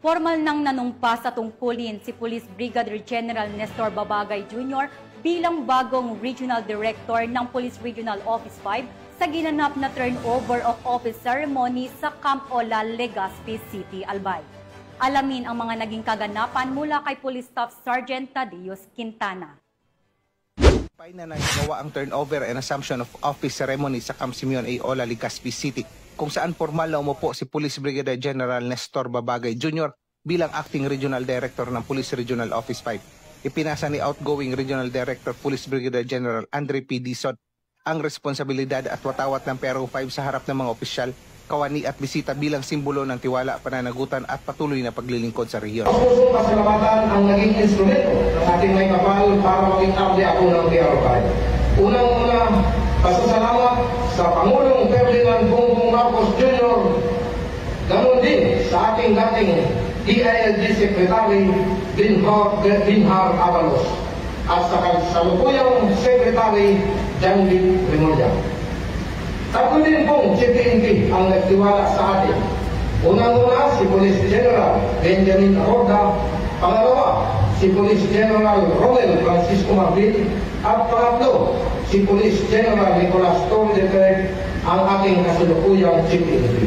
Formal nang nanumpa sa tungkulin si Police Brigadier General Nestor Babagay Jr. bilang bagong Regional Director ng Police Regional Office 5 sa ginanap na turnover of office ceremony sa Camp Ola, Legazpi City, Albay. Alamin ang mga naging kaganapan mula kay Police Staff Sergeant Tadeus Quintana. Na nagawa ang turnover and assumption of office ceremony sa Camp Simeon A. Ola, Legazpi City, kung saan formal na umupo si Police Brigadier General Nestor Babagay Jr. bilang Acting Regional Director ng Police Regional Office 5. Ipinasa ni outgoing Regional Director Police Brigadier General Andre P. Dizon ang responsibilidad at watawat ng PRO 5 sa harap ng mga opisyal, kawani at bisita bilang simbolo ng tiwala, pananagutan at patuloy na paglilingkod sa rehiyon. Pusong pasalamatan ang naging instrumento ng ating may kapal para maging abli ako ng PRO 5. Unang-una, pasasalamat sa Pangulong Ferdinand Bongbong Marcos Jr. Ganon din sa ating dating DILG Secretary Binhar Avalos at sa kasalukuyang Secretary Janvit Remulla. Tatlo din pong CPNP ang nagtiwala sa atin. Unang-una si Police General Benjamin Arroda, pangalawa si Police General Romel Francisco Marbil, at pangatlo si Police General Nicolas Torre ang ating kasalukuyang CPNP.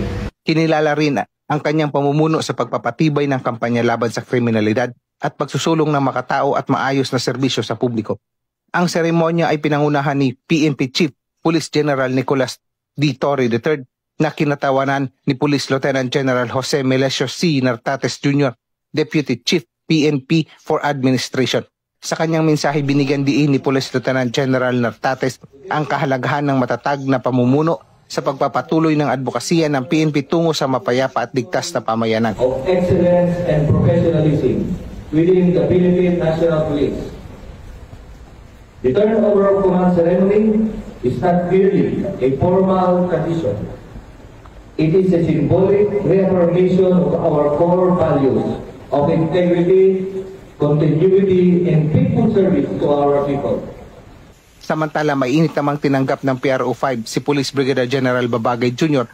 Kinilala rin ang kanyang pamumuno sa pagpapatibay ng kampanya laban sa kriminalidad at pagsusulong ng makatao at maayos na serbisyo sa publiko. Ang seremonya ay pinangunahan ni PNP Chief Police General Nicolas D. Torre III na kinatawanan ni Police Lieutenant General Jose Melesio C. Nartates Jr., Deputy Chief PNP for Administration. Sa kanyang mensahe, binigyan diin ni Police Lieutenant General Nartates ang kahalagahan ng matatag na pamumuno sa pagpapatuloy ng advokasya ng PNP tungo sa mapayapa at ligtas na pamayanan. Of excellence and professionalism within the Philippine National Police. The turnover of command ceremony is not merely a formal tradition. It is a symbolic reaffirmation of our core values of integrity, continuity, and faithful service to our people. Samantala, mainit namang tinanggap ng PRO 5 si Police Brigadier General Babagay Jr.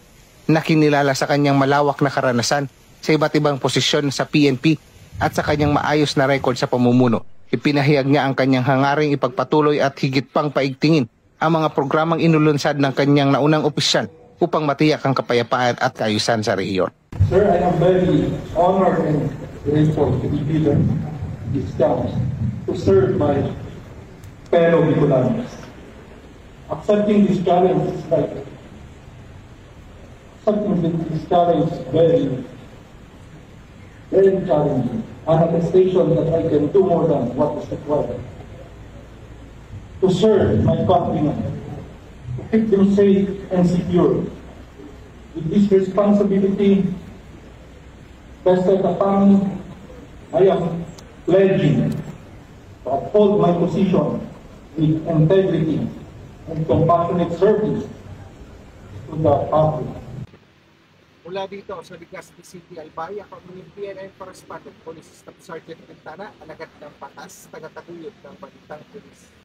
na kinilala sa kanyang malawak na karanasan sa iba't ibang posisyon sa PNP at sa kanyang maayos na record sa pamumuno. Ipinahayag niya ang kanyang hangaring ipagpatuloy at higit pang paigtingin ang mga programang inulunsad ng kanyang naunang opisyal upang matiyak ang kapayapaan at kaayusan sa rehiyon. Sir, I am very honored and grateful to be given this chance to serve my fellow Bicolanos. Accepting this challenge is very challenging. An attestation that I can do more than what is required. To serve my countrymen, to keep them safe and secure. With this responsibility vested upon me, I am pledging to uphold my position with integrity and compassionate service to the public. Mula dito sa Legazpi City, Albay, ako ang PNN Correspondent Police Staff Sergeant Quintana, alagad ng patas, tagataguyod ng balitang pulis.